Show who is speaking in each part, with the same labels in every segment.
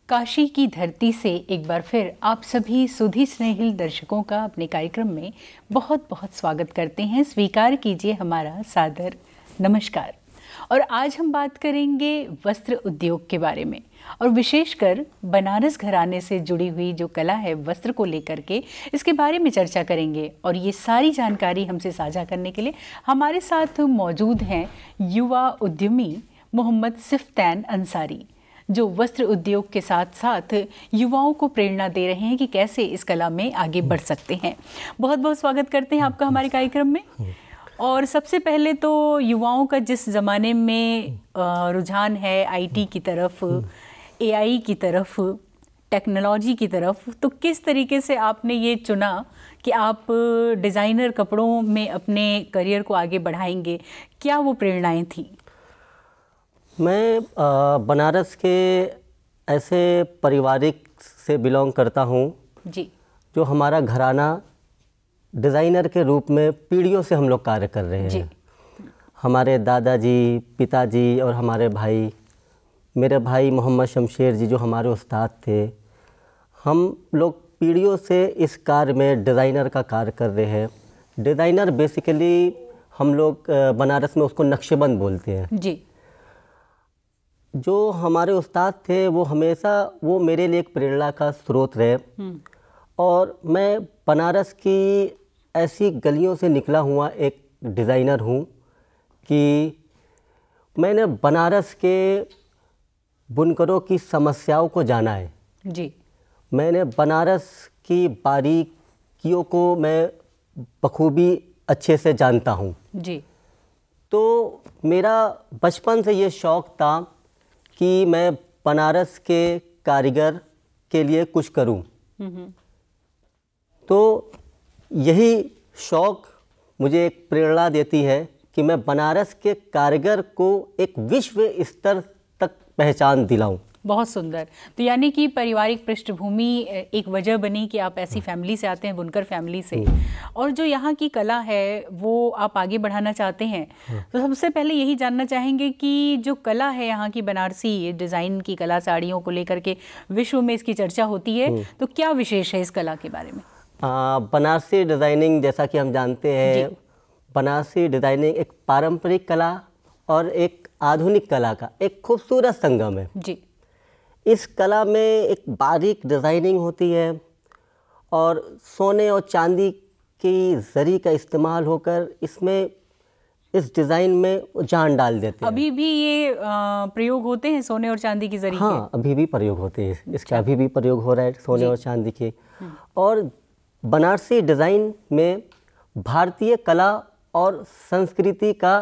Speaker 1: काशी की धरती से एक बार फिर आप सभी सुधी स्नेहिल दर्शकों का अपने कार्यक्रम में बहुत बहुत स्वागत करते हैं। स्वीकार कीजिए हमारा सादर नमस्कार। और आज हम बात करेंगे वस्त्र उद्योग के बारे में और विशेषकर बनारस घराने से जुड़ी हुई जो कला है वस्त्र को लेकर के, इसके बारे में चर्चा करेंगे। और ये सारी जानकारी हमसे साझा करने के लिए हमारे साथ मौजूद हैं युवा उद्यमी मोहम्मद सिफ्तैन अंसारी, जो वस्त्र उद्योग के साथ साथ युवाओं को प्रेरणा दे रहे हैं कि कैसे इस कला में आगे बढ़ सकते हैं। बहुत बहुत स्वागत करते हैं आपका हमारे कार्यक्रम में। और सबसे पहले तो युवाओं का जिस ज़माने में रुझान है आईटी की तरफ, एआई की तरफ, टेक्नोलॉजी की तरफ, तो किस तरीके से आपने ये चुना कि आप डिज़ाइनर कपड़ों में अपने करियर को आगे बढ़ाएंगे? क्या वो प्रेरणाएं थी?
Speaker 2: मैं बनारस के ऐसे पारिवारिक से बिलोंग करता हूँ
Speaker 1: जी,
Speaker 2: जो हमारा घराना डिज़ाइनर के रूप में पीढ़ियों से हम लोग कार्य कर रहे
Speaker 1: जी।
Speaker 2: हैं। हमारे दादाजी, पिताजी और हमारे भाई, मेरे भाई मोहम्मद शमशेर जी जो हमारे उस्ताद थे, हम लोग पीढ़ियों से इस कार्य में डिज़ाइनर का कार्य कर रहे हैं। डिज़ाइनर बेसिकली हम लोग बनारस में उसको नक्शेबंद बोलते हैं।
Speaker 1: जी।
Speaker 2: जो हमारे उस्ताद थे वो हमेशा वो मेरे लिए एक प्रेरणा का स्रोत रहे। और मैं बनारस की ऐसी गलियों से निकला हुआ एक डिज़ाइनर हूँ कि मैंने बनारस के बुनकरों की समस्याओं को जाना है।
Speaker 1: जी।
Speaker 2: मैंने बनारस की बारीकियों को मैं बखूबी अच्छे से जानता हूँ।
Speaker 1: जी।
Speaker 2: तो मेरा बचपन से ये शौक़ था कि मैं बनारस के कारीगर के लिए कुछ करूं। तो यही शौक़ मुझे एक प्रेरणा देती है कि मैं बनारस के कारीगर को एक विश्व स्तर तक पहचान दिलाऊं।
Speaker 1: बहुत सुंदर। तो यानी कि पारिवारिक पृष्ठभूमि एक वजह बनी कि आप ऐसी फैमिली से आते हैं, बुनकर फैमिली से, और जो यहाँ की कला है वो आप आगे बढ़ाना चाहते हैं। तो सबसे पहले यही जानना चाहेंगे कि जो कला है यहाँ की बनारसी डिज़ाइन की कला, साड़ियों को लेकर के विश्व में इसकी चर्चा होती है, तो क्या विशेष है इस कला के बारे में?
Speaker 2: बनारसी डिज़ाइनिंग, जैसा कि हम जानते हैं, बनारसी डिज़ाइनिंग एक पारंपरिक कला और एक आधुनिक कला का एक खूबसूरत संगम है।
Speaker 1: जी।
Speaker 2: इस कला में एक बारीक डिज़ाइनिंग होती है और सोने और चांदी की जरी का इस्तेमाल होकर इसमें इस डिज़ाइन में जान डाल देते हैं।
Speaker 1: अभी भी ये प्रयोग होते हैं सोने और चांदी की जरी?
Speaker 2: हाँ, अभी भी प्रयोग होते हैं। इसका अभी भी प्रयोग हो रहा है सोने और चांदी के। और बनारसी डिज़ाइन में भारतीय कला और संस्कृति का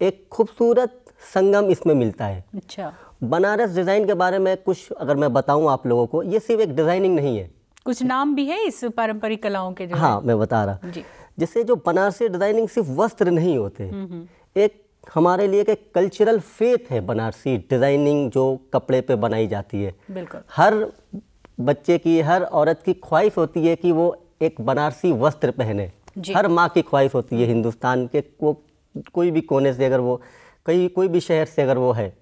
Speaker 2: एक खूबसूरत संगम इसमें मिलता है।
Speaker 1: अच्छा।
Speaker 2: बनारस डिज़ाइन के बारे में कुछ अगर मैं बताऊं आप लोगों को, ये सिर्फ एक डिज़ाइनिंग नहीं है, कुछ
Speaker 1: नाम भी है इस पारंपरिक कलाओं के जो
Speaker 2: हाँ, मैं बता रहा। जैसे जो बनारसी डिज़ाइनिंग सिर्फ वस्त्र नहीं होते, एक हमारे लिए एक कल्चरल फेथ है बनारसी डिज़ाइनिंग जो कपड़े पे बनाई जाती है।
Speaker 1: बिल्कुल।
Speaker 2: हर बच्चे की, हर औरत की ख्वाहिश होती है कि वो एक बनारसी वस्त्र पहने। हर माँ की ख्वाहिश होती है हिंदुस्तान के कोई भी कोने से, अगर वो कोई भी शहर से अगर वो है,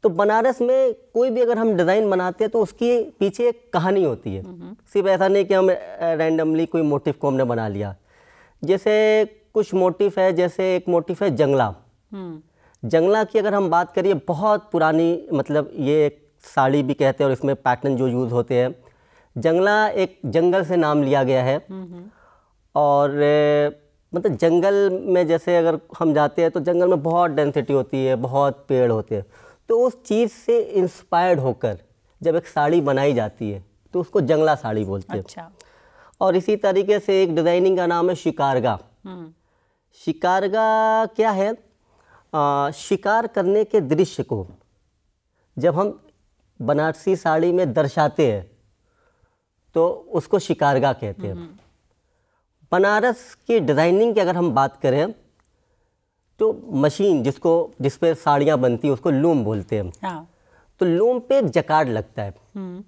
Speaker 2: तो बनारस में कोई भी अगर हम डिज़ाइन बनाते हैं तो उसकी पीछे एक कहानी होती है। सिर्फ ऐसा नहीं कि हम रैंडमली कोई मोटिव को हमने बना लिया। जैसे कुछ मोटिव है, जैसे एक मोटिव है जंगला। जंगला की अगर हम बात करिए, बहुत पुरानी, मतलब ये एक साड़ी भी कहते हैं और इसमें पैटर्न जो यूज़ होते हैं, जंगला एक जंगल से नाम लिया गया है। और मतलब जंगल में जैसे अगर हम जाते हैं तो जंगल में बहुत डेंसिटी होती है, बहुत पेड़ होते हैं, तो उस चीज़ से इंस्पायर्ड होकर जब एक साड़ी बनाई जाती है तो उसको जंगला साड़ी बोलते हैं।
Speaker 1: अच्छा।
Speaker 2: और इसी तरीके से एक डिज़ाइनिंग का नाम है शिकारगा। शिकारगा क्या है? शिकार करने के दृश्य को जब हम बनारसी साड़ी में दर्शाते हैं तो उसको शिकारगा कहते हैं। बनारस की डिज़ाइनिंग की अगर हम बात करें तो मशीन जिस पे साड़ियाँ बनती है उसको लूम बोलते हैं।
Speaker 1: हाँ।
Speaker 2: तो लूम पे एक जकार्ड लगता है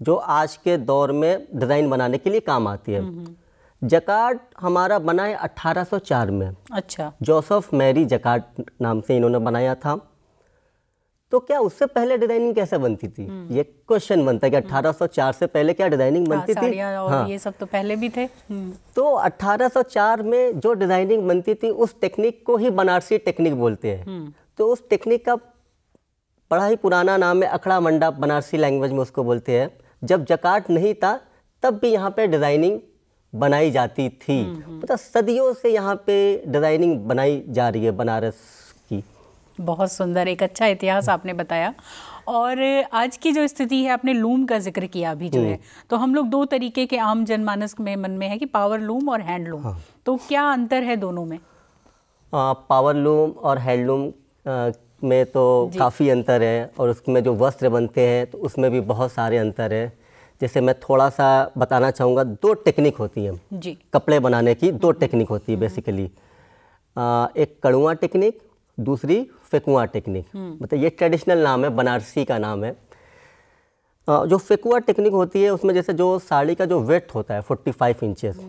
Speaker 2: जो आज के दौर में डिज़ाइन बनाने के लिए काम आती है। जकार्ड हमारा बना है 1804 में।
Speaker 1: अच्छा।
Speaker 2: जोसेफ मैरी जकार्ड नाम से इन्होंने बनाया था। तो क्या उससे पहले डिजाइनिंग कैसे बनती थी, ये क्वेश्चन बनता है कि 1804 से पहले क्या डिजाइनिंग बनती थी।
Speaker 1: और ये सब तो पहले भी थे।
Speaker 2: तो 1804 में जो डिजाइनिंग बनती थी उस टेक्निक को ही बनारसी टेक्निक बोलते हैं। तो उस टेक्निक का बड़ा ही पुराना नाम है अखड़ा मंडप, बनारसी लैंग्वेज में उसको बोलते हैं। जब जकार्ड नहीं था तब भी यहाँ पे डिजाइनिंग बनाई जाती थी। मतलब सदियों से यहाँ पे डिजाइनिंग बनाई जा रही है बनारस की।
Speaker 1: बहुत सुंदर, एक अच्छा इतिहास आपने बताया। और आज की जो स्थिति है, आपने लूम का जिक्र किया अभी जो है, तो हम लोग दो तरीके के आम जनमानस में मन में है कि पावर लूम और हैंडलूम। हाँ। तो क्या अंतर है दोनों में?
Speaker 2: पावर लूम और हैंडलूम में तो काफ़ी अंतर है, और उसमें जो वस्त्र बनते हैं तो उसमें भी बहुत सारे अंतर है। जैसे मैं थोड़ा सा बताना चाहूँगा, दो टेक्निक होती है जी, कपड़े बनाने की दो टेक्निक होती है बेसिकली। एक कड़ुआ टेक्निक, दूसरी फेकुआ टेक्निक। मतलब ये ट्रेडिशनल नाम है, बनारसी का नाम है। जो फेकुआ टेक्निक होती है उसमें जैसे जो साड़ी का जो वेट होता है 45 इंचेस,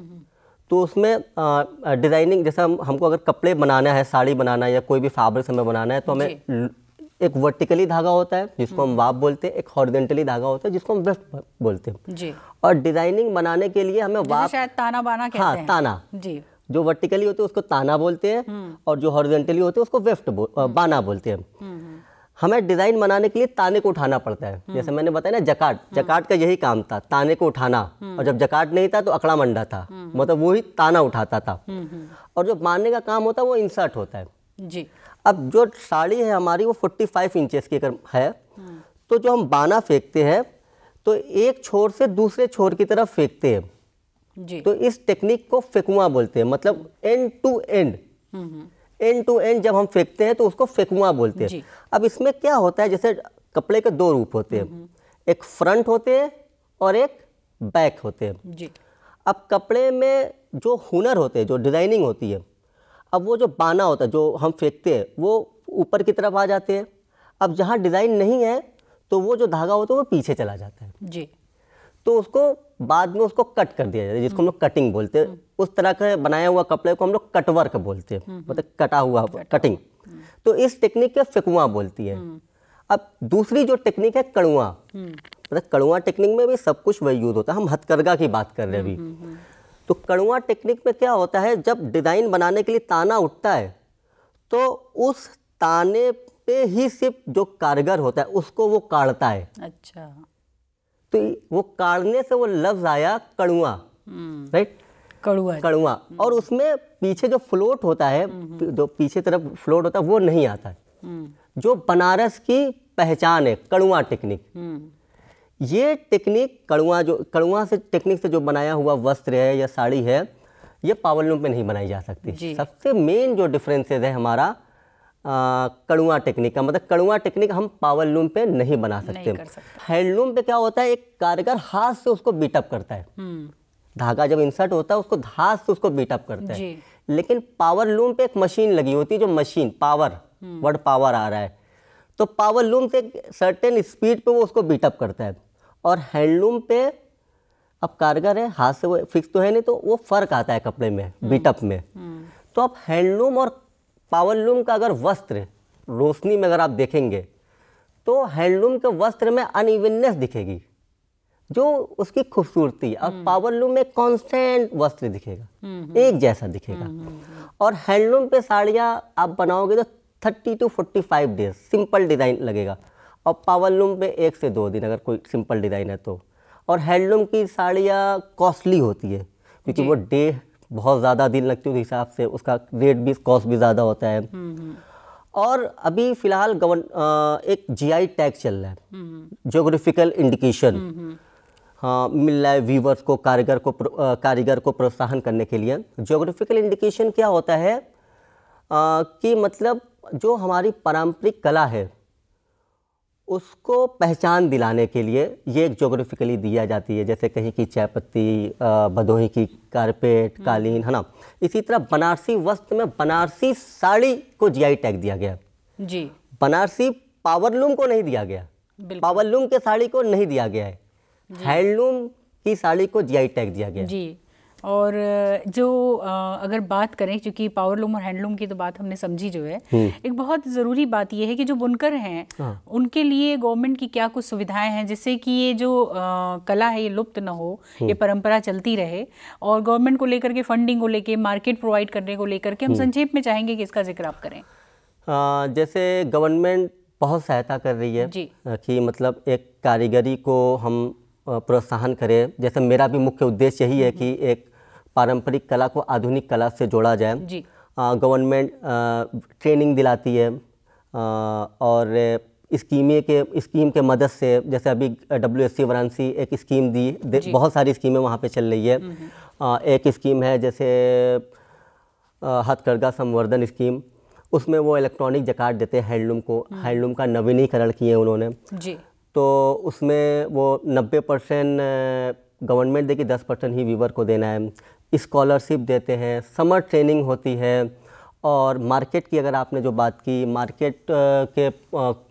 Speaker 2: तो उसमें डिज़ाइनिंग जैसे हमको अगर कपड़े बनाना है, साड़ी बनाना है या कोई भी फैब्रिक हमें बनाना है, तो हमें एक वर्टिकली धागा होता है जिसको हम वाप बोलते हैं, एक हॉरिजॉन्टली धागा होता है जिसको हम वेफ्ट बोलते हैं जी। और डिजाइनिंग बनाने के लिए हमें वाप,
Speaker 1: शायद ताना बाना कहते हैं।
Speaker 2: ताना जी। जो वर्टिकली होते हैं उसको ताना बोलते हैं, और जो हॉरिजॉन्टली होते हैं उसको वेफ्ट बाना बोलते हैं। हमें डिजाइन बनाने के लिए ताने को उठाना पड़ता है। जैसे मैंने बताया ना, जकार्ड का यही काम था, ताने को उठाना। और जब जकार्ड नहीं था तो अकड़ा मंडा था, मतलब वो ही ताना उठाता था। और जो बांधने का काम होता है वो इंसर्ट होता है जी। अब जो साड़ी है हमारी वो 45 इंचेस की अगर है, तो जो हम बाना फेंकते हैं तो एक छोर से दूसरे छोर की तरफ फेंकते हैं जी। तो इस टेक्निक को फेकुआ बोलते हैं, मतलब एंड टू एंड जब हम फेंकते हैं तो उसको फेकुआ बोलते हैं। अब इसमें क्या होता है, जैसे कपड़े के दो रूप होते हैं, एक फ्रंट होते हैं और एक बैक होते हैं जी। अब कपड़े में जो हुनर होते हैं, जो डिजाइनिंग होती है, अब वो जो बाना होता है जो हम फेंकते हैं वो ऊपर की तरफ आ जाते हैं। अब जहाँ डिज़ाइन नहीं है तो वो जो धागा होता है वो पीछे चला जाता है जी। तो उसको बाद में उसको कट कर दिया जाता है, जिसको हम लोग कटिंग बोलते हैं। उस तरह का बनाया हुआ कपड़े को हम लोग कटवर्क बोलते हैं, मतलब कटा हुआ कटिंग। तो इस टेक्निक के फेकुआ बोलती है। अब दूसरी जो टेक्निक है कड़ुआ, मतलब कड़ुआ टेक्निक में भी सब कुछ वही यूज होता है। हम हथकरघा की बात कर रहे हैं अभी। तो कड़ुआ टेक्निक में क्या होता है, जब डिज़ाइन बनाने के लिए ताना उठता है तो उस ताने पे ही सिर्फ जो कारीगर होता है उसको वो काटता है। अच्छा। तो वो काटने से वो लफ्ज आया कड़ुआ, राइट, कड़ुआ। और उसमें पीछे जो फ्लोट होता है, जो पीछे तरफ फ्लोट होता है वो नहीं आता है, जो बनारस की पहचान है, कड़ुआ टेक्निक। ये टेक्निक कड़ुआ से टेक्निक से जो बनाया हुआ वस्त्र है या साड़ी है, ये पावर लूम पे नहीं बनाई जा सकती। सबसे मेन जो डिफरेंसेस है हमारा कड़ुआ टेक्निक का, मतलब कड़ुआ टेक्निक हम पावर लूम पे नहीं बना सकते। हैंडलूम पे क्या होता है, एक कारीगर हाथ से उसको बीटअप करता है। धागा जब इंसर्ट होता है उसको हाथ से उसको बीटअप करता है। लेकिन पावर लूम पे एक मशीन लगी होती है, जो मशीन पावर, वर्ड पावर आ रहा है, तो पावर लूम से सर्टेन स्पीड पे वो उसको बीटअप करता है। और हैंडलूम पे अब कारीगर है, हाथ से वो फिक्स तो है नहीं, तो वो फर्क आता है कपड़े में, बीटअप में। तो अब हैंडलूम और पावर लूम का अगर वस्त्र रोशनी में अगर आप देखेंगे तो हैंडलूम के वस्त्र में अनइवननेस दिखेगी, जो उसकी खूबसूरती। और पावर लूम में कांस्टेंट वस्त्र दिखेगा, एक जैसा दिखेगा। और हैंडलूम पे साड़ियाँ आप बनाओगे तो 30 to 45 डेज सिंपल डिज़ाइन लगेगा, और पावर लूम पे 1 से 2 दिन अगर कोई सिंपल डिज़ाइन है तो। और हैंडलूम की साड़ियाँ कॉस्टली होती है, क्योंकि वो डे बहुत ज़्यादा दिन लगती है, उस हिसाब से उसका रेट भी, कॉस्ट भी ज़्यादा होता है। और अभी फ़िलहाल एक GI टैग चल रहा है, ज्योग्राफिकल इंडिकेशन, हाँ, मिल रहा है वीवर्स को, कारीगर को प्रोत्साहन करने के लिए। ज्योग्राफिकल इंडिकेशन क्या होता है कि मतलब जो हमारी पारंपरिक कला है उसको पहचान दिलाने के लिए ये एक ज्योग्राफिकली दिया जाती है। जैसे कहीं की चाय पत्ती, भदोही की कारपेट, कालीन, है ना। इसी तरह बनारसी वस्त्र में बनारसी साड़ी को GI टैग दिया गया जी। बनारसी पावर लूम को नहीं दिया गया, पावर लूम के साड़ी को नहीं दिया गया है, हैंडलूम की साड़ी को GI टैग दिया गया
Speaker 1: जी। और जो अगर बात करें, क्योंकि पावरलूम और हैंडलूम की तो बात हमने समझी जो है, एक बहुत ज़रूरी बात यह है कि जो बुनकर हैं उनके लिए गवर्नमेंट की क्या कुछ सुविधाएं हैं जिससे कि ये जो कला है ये लुप्त ना हो, ये परंपरा चलती रहे, और गवर्नमेंट को लेकर के फंडिंग को लेकर, मार्केट प्रोवाइड करने को लेकर के हम संक्षेप में चाहेंगे कि इसका जिक्र आप करें।
Speaker 2: जैसे गवर्नमेंट बहुत सहायता कर रही है कि मतलब एक कारीगरी को हम प्रोत्साहन करें। जैसे मेरा भी मुख्य उद्देश्य यही है कि एक पारंपरिक कला को आधुनिक कला से जोड़ा जाए। गवर्नमेंट ट्रेनिंग दिलाती है और स्कीम के मदद से, जैसे अभी WSC वाराणसी एक स्कीम दी, बहुत सारी स्कीमें वहाँ पे चल रही है। एक स्कीम है जैसे हथकरघा संवर्धन स्कीम, उसमें वो इलेक्ट्रॉनिक जकार्ड देते हैं हैंडलूम को, हैंडलूम का नवीनीकरण किए उन्होंने जी। तो उसमें वो 90% गवर्नमेंट देगी, 10% ही वीवर को देना है। स्कॉलरशिप देते हैं, समर ट्रेनिंग होती है। और मार्केट की अगर आपने जो बात की,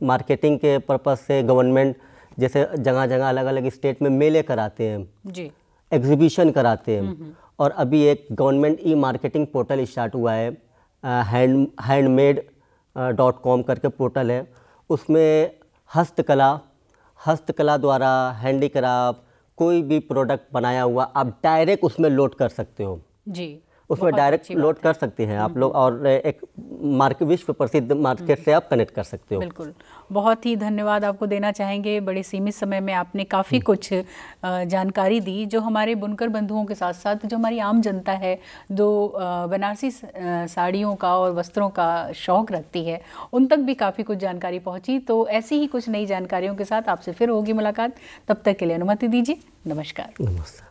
Speaker 2: मार्केटिंग के पर्पज़ से गवर्नमेंट जैसे जगह जगह अलग अलग स्टेट में मेले कराते हैं जी, एग्जीबिशन कराते हैं। और अभी एक गवर्नमेंट मार्केटिंग पोर्टल स्टार्ट हुआ है, handmade.com करके पोर्टल है। उसमें हस्तकला द्वारा हैंडीक्राफ्ट कोई भी प्रोडक्ट बनाया हुआ आप डायरेक्ट उसमें लोड कर सकते हो जी, उसमें डायरेक्ट लोड कर सकते हैं आप लोग, और एक विश्व प्रसिद्ध मार्केट से आप कनेक्ट कर सकते हो।
Speaker 1: बिल्कुल, बहुत ही धन्यवाद आपको देना चाहेंगे। बड़े सीमित समय में आपने काफ़ी कुछ जानकारी दी, जो हमारे बुनकर बंधुओं के साथ साथ जो हमारी आम जनता है, जो बनारसी साड़ियों का और वस्त्रों का शौक़ रखती है, उन तक भी काफ़ी कुछ जानकारी पहुँची। तो ऐसी ही कुछ नई जानकारियों के साथ आपसे फिर होगी मुलाकात। तब तक के लिए अनुमति दीजिए। नमस्कार।
Speaker 2: नमस्कार।